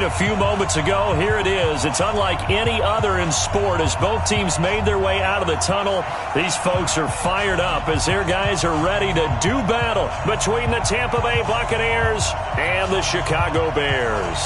A few moments ago, here it is. It's unlike any other in sport as both teams made their way out of the tunnel. These folks are fired up as their guys are ready to do battle between the Tampa Bay Buccaneers and the Chicago Bears.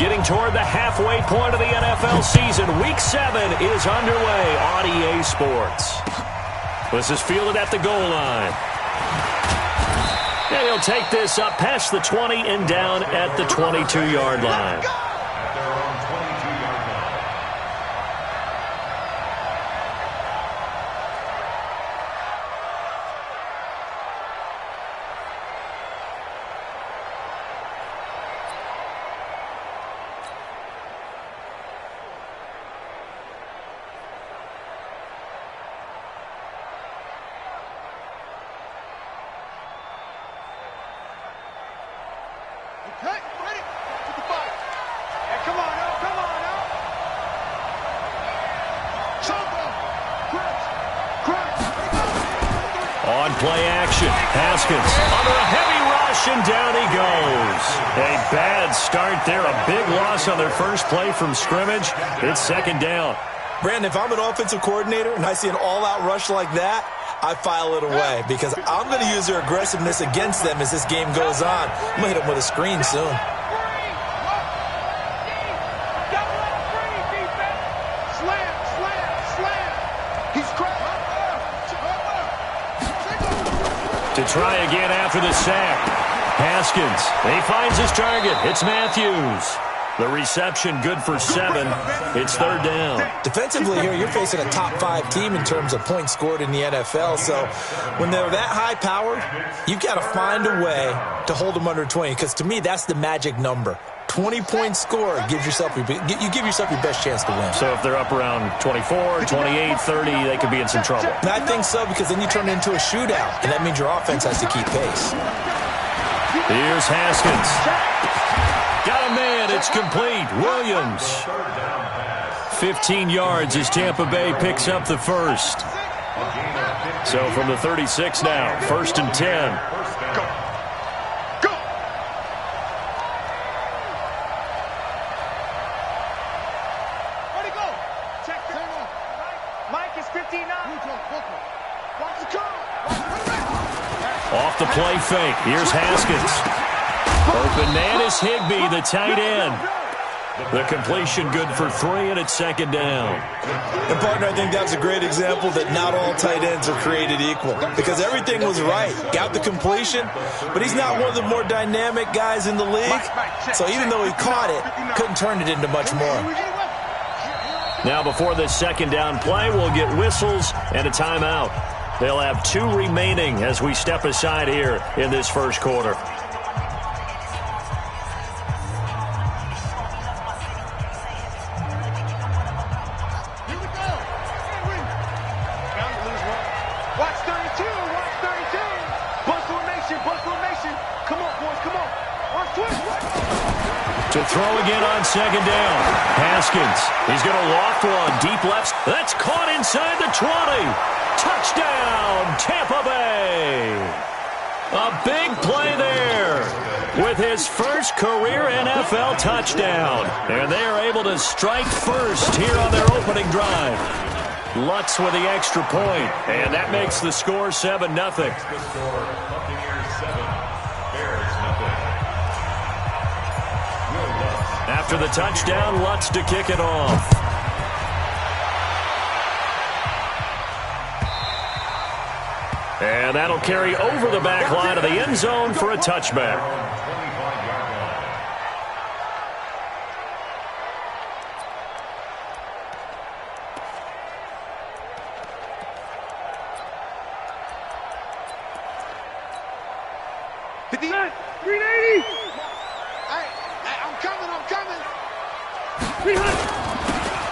Getting toward the halfway point of the NFL season, Week 7 is underway on EA Sports. This is fielded at the goal line. And he'll take this up past the 20 and down at the 22-yard line. Play action. Haskins under a heavy rush, and down he goes. A bad start there. A big loss on their first play from scrimmage. It's second down. Brandon, if I'm an offensive coordinator and I see an all-out rush like that, I file it away because I'm going to use their aggressiveness against them as this game goes on. I'm going to hit them with a screen soon. To try again after the sack. Haskins, he finds his target. It's Matthews. The reception good for 7. It's third down. Defensively here, you're facing a top 5 team in terms of points scored in the NFL. So when they're that high powered, you've got to find a way to hold them under 20. Because to me, that's the magic number. 20 points scored gives yourself you give yourself your best chance to win. So if they're up around 24, 28, 30, they could be in some trouble. And I think so because then you turn it into a shootout, and that means your offense has to keep pace. Here's Haskins. Got a man. It's complete. Williams. 15 yards as Tampa Bay picks up the first. So from the 36 now, 1st and 10. Off the play fake. Here's Haskins. Open man is Higbee, the tight end. The completion good for 3, and it's second down. And, partner, I think that's a great example that not all tight ends are created equal because everything was right. Got the completion, but he's not one of the more dynamic guys in the league. So even though he caught it, couldn't turn it into much more. Now before this second down play, we'll get whistles and a timeout. They'll have 2 remaining as we step aside here in this first quarter. Watch 32, watch 32. Bust formation. Come on, boys, come on. Watch twist. To throw again on second down. Haskins, he's going to loft one deep left. That's caught inside the 20. Touchdown, Tampa Bay. A big play there with his first career NFL touchdown. And they are able to strike first here on their opening drive. Lutz with the extra point, and that makes the score 7-0. After the touchdown, Lutz to kick it off. And that'll carry over the back line of the end zone for a touchback.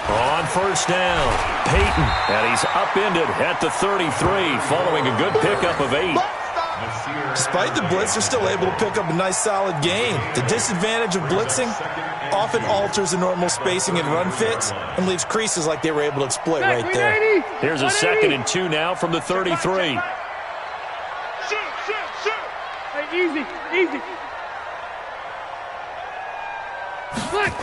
On first down, Peyton, and he's upended at the 33 following a good pickup of 8. Despite the blitz, they're still able to pick up a nice solid gain. The disadvantage of blitzing often alters the normal spacing and run fits and leaves creases like they were able to exploit right there. Here's a 2nd and 2 now from the 33. easy, easy. Look.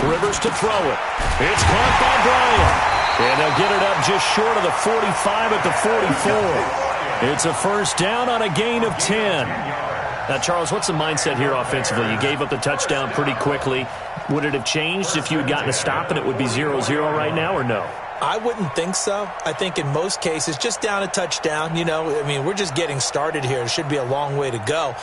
Rivers to throw it. It's caught by Bryant. And they'll get it up just short of the 45 at the 44. It's a first down on a gain of 10. Now, Charles, what's the mindset here offensively? You gave up the touchdown pretty quickly. Would it have changed if you had gotten a stop and it would be 0-0 right now, or no? I wouldn't think so. I think in most cases, just down a touchdown, you know, I mean, we're just getting started here. It should be a long way to go.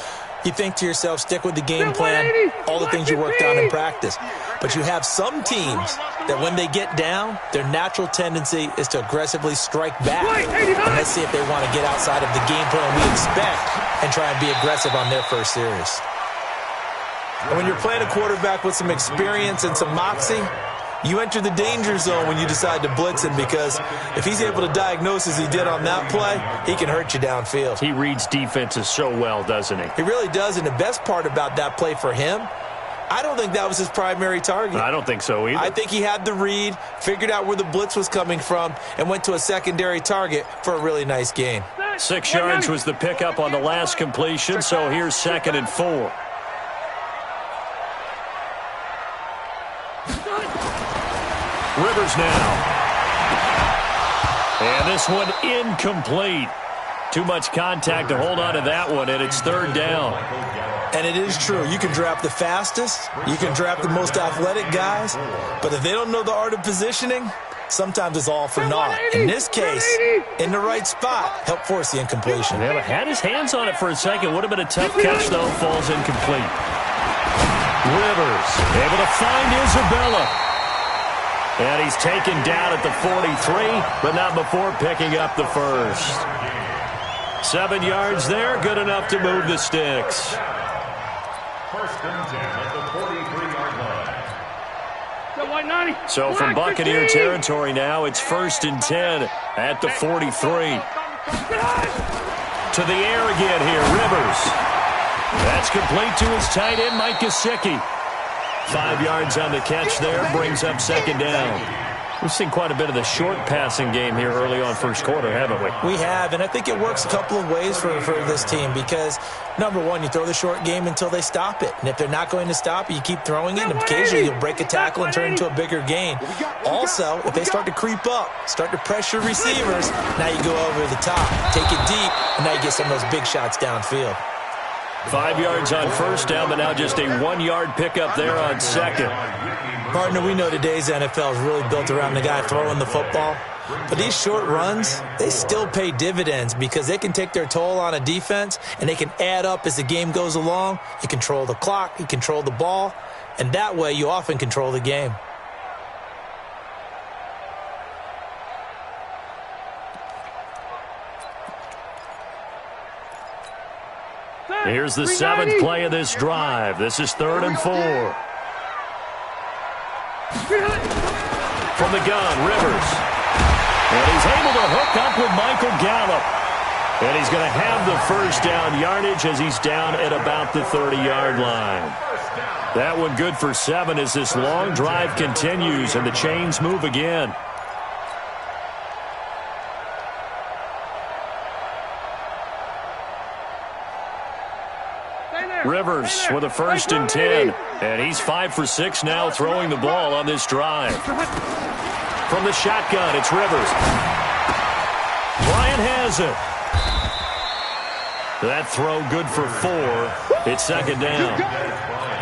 You think to yourself, stick with the game plan, all the things you worked on in practice. But you have some teams that when they get down, their natural tendency is to aggressively strike back. And let's see if they want to get outside of the game plan we expect and try and be aggressive on their first series. And when you're playing a quarterback with some experience and some moxie, you enter the danger zone when you decide to blitz him, because if he's able to diagnose as he did on that play, he can hurt you downfield. He reads defenses so well, doesn't he? He really does, and the best part about that play for him, I don't think that was his primary target. I don't think so either. I think he had the read, figured out where the blitz was coming from, and went to a secondary target for a really nice gain. 6 yards was the pickup on the last completion, so here's 2nd and 4. Rivers now. And this one incomplete. Too much contact to hold on to that one, and it's 3rd down. And it is true. You can draft the fastest. You can draft the most athletic guys. But if they don't know the art of positioning, sometimes it's all for naught. In this case, in the right spot, help force the incompletion. Yeah, had his hands on it for a second. Would have been a tough catch, though. Falls incomplete. Rivers able to find Isabella. And he's taken down at the 43, but not before picking up the first. 7 yards there, good enough to move the sticks. 1st and 10 at the 43-yard line. So from Buccaneer territory now, it's 1st and 10 at the 43. To the air again here, Rivers. That's complete to his tight end, Mike Gesicki. 5 yards on the catch there, brings up 2nd down. We've seen quite a bit of the short passing game here early on first quarter, haven't we? We have, and I think it works a couple of ways for this team because, number one, you throw the short game until they stop it. And if they're not going to stop it, you keep throwing it, and occasionally you'll break a tackle and turn into a bigger gain. Also, if they start to creep up, start to pressure receivers, now you go over the top, take it deep, and now you get some of those big shots downfield. 5 yards on 1st down, but now just a 1-yard pickup there on 2nd. Partner, we know today's NFL is really built around the guy throwing the football. But these short runs, they still pay dividends because they can take their toll on a defense and they can add up as the game goes along. You control the clock, you control the ball, and that way you often control the game. Here's the 7th play of this drive. This is 3rd and 4. From the gun, Rivers. And he's able to hook up with Michael Gallup. And he's going to have the first down yardage as he's down at about the 30-yard line. That one good for 7 as this long drive continues and the chains move again. Rivers with a 1st and 10. And he's 5 for 6 now throwing the ball on this drive. From the shotgun, it's Rivers. Bryant has it. That throw good for 4. It's 2nd down.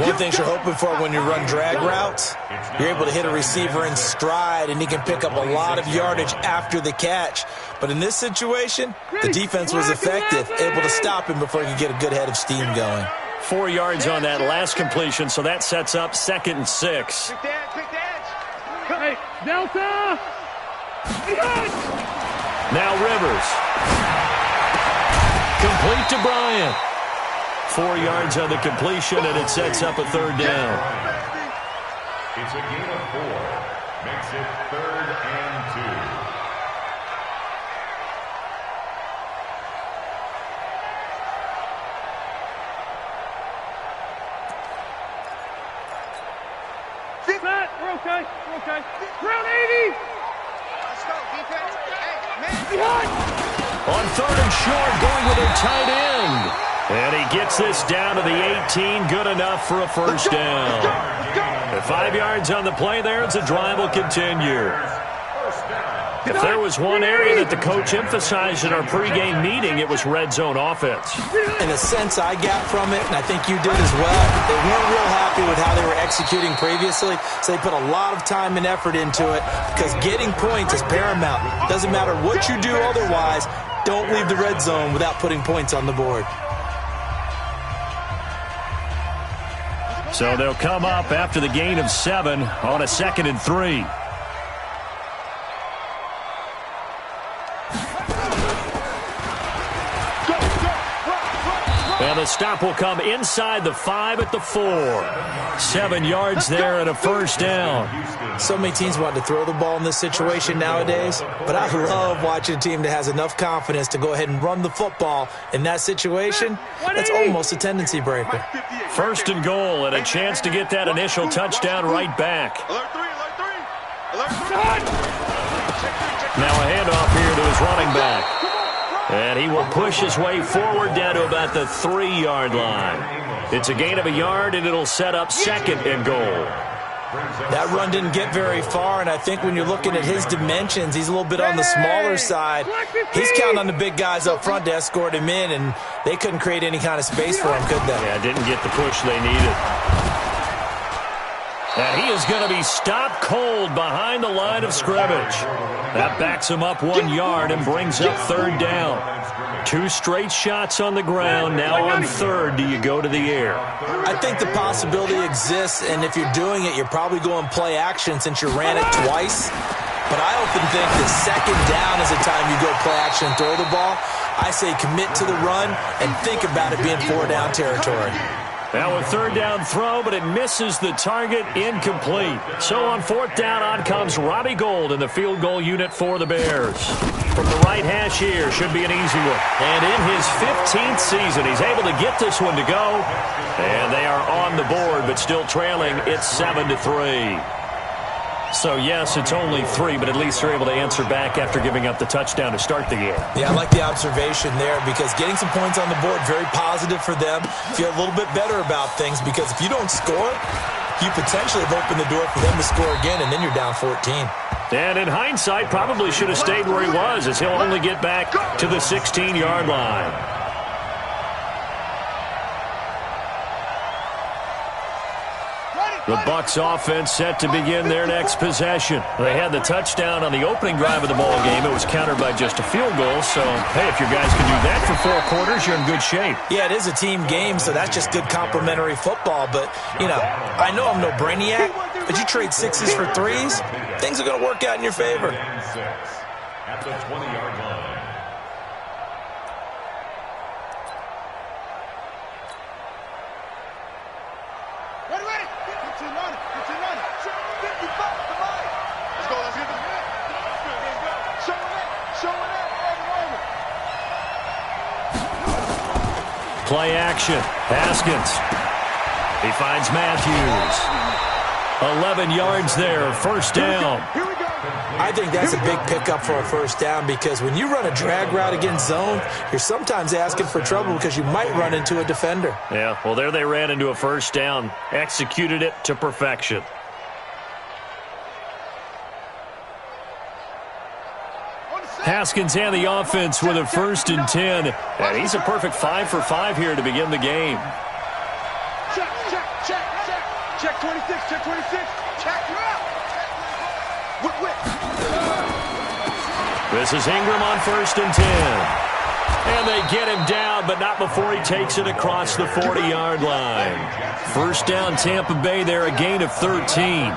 One thing you're hoping for when you run drag routes, you're able to hit a receiver in stride and he can pick up a lot of yardage after the catch. But in this situation, the defense was effective, able to stop him before he could get a good head of steam going. 4 yards on that last completion, so that sets up 2nd and 6. Pick the edge. Hey, Delta! Now Rivers. Complete to Bryant. 4 yards on the completion, and it sets up a 3rd down. It's a gain of 4. Makes it 3rd and 2. Matt, we're okay. We're okay. Round 80. Let's go, defense. Hey, man. Behind. On 3rd and short, going with their tight end. And gets this down to the 18. Good enough for a first down. The 5 yards on the play there as the drive will continue. If there was one area that the coach emphasized in our pregame meeting, it was red zone offense. In a sense, I got from it, and I think you did as well, they weren't real happy with how they were executing previously, so they put a lot of time and effort into it because getting points is paramount. Doesn't matter what you do otherwise, don't leave the red zone without putting points on the board. So they'll come up after the gain of 7 on a 2nd and 3. And the stop will come inside the 5 at the 4. 7 yards there and a first down. So many teams want to throw the ball in this situation nowadays, but I love watching a team that has enough confidence to go ahead and run the football in that situation. That's almost a tendency breaker. 1st and goal and a chance to get that initial touchdown right back. Now a handoff here to his running back. And he will push his way forward down to about the 3-yard line. It's a gain of a yard, and it'll set up 2nd and goal. That run didn't get very far, and I think when you're looking at his dimensions, he's a little bit on the smaller side. He's counting on the big guys up front to escort him in, and they couldn't create any kind of space for him, could they? Yeah, didn't get the push they needed. And he is going to be stopped cold behind the line of scrimmage. That backs him up 1 yard and brings up 3rd down. 2 straight shots on the ground. Now on 3rd, do you go to the air? I think the possibility exists, and if you're doing it, you're probably going play action since you ran it twice. But I often think that 2nd down is the time you go play action and throw the ball. I say commit to the run and think about it being 4-down territory. Now a 3rd down throw, but it misses the target, incomplete. So on 4th down, on comes Robbie Gould in the field goal unit for the Bears. From the right hash here, should be an easy one. And in his 15th season, he's able to get this one to go. And they are on the board, but still trailing. It's 7-3. So, yes, it's only 3, but at least they're able to answer back after giving up the touchdown to start the game. Yeah, I like the observation there because getting some points on the board, very positive for them. Feel a little bit better about things because if you don't score, you potentially have opened the door for them to score again, and then you're down 14. And in hindsight, probably should have stayed where he was as he'll only get back to the 16-yard line. The Bucs offense set to begin their next possession. They had the touchdown on the opening drive of the ball game. It was countered by just a field goal. So, hey, if your guys can do that for 4 quarters, you're in good shape. Yeah, it is a team game, so that's just good complimentary football. But, you know, I know I'm no brainiac, but you trade 6s for 3s, things are going to work out in your favor. At the 20-yard line. Play action. Haskins. He finds Matthews. 11 yards there. First down. I think that's a big pickup for a first down because when you run a drag route against zone, you're sometimes asking for trouble because you might run into a defender. Yeah, well, there they ran into a first down. Executed it to perfection. Haskins and the offense with a 1st and 10. And he's a perfect 5 for 5 here to begin the game. Check, check, check, check. Check 26, check 26. Check. Whip. This is Ingram on 1st and 10. And they get him down, but not before he takes it across the 40-yard line. First down, Tampa Bay there, a gain of 13.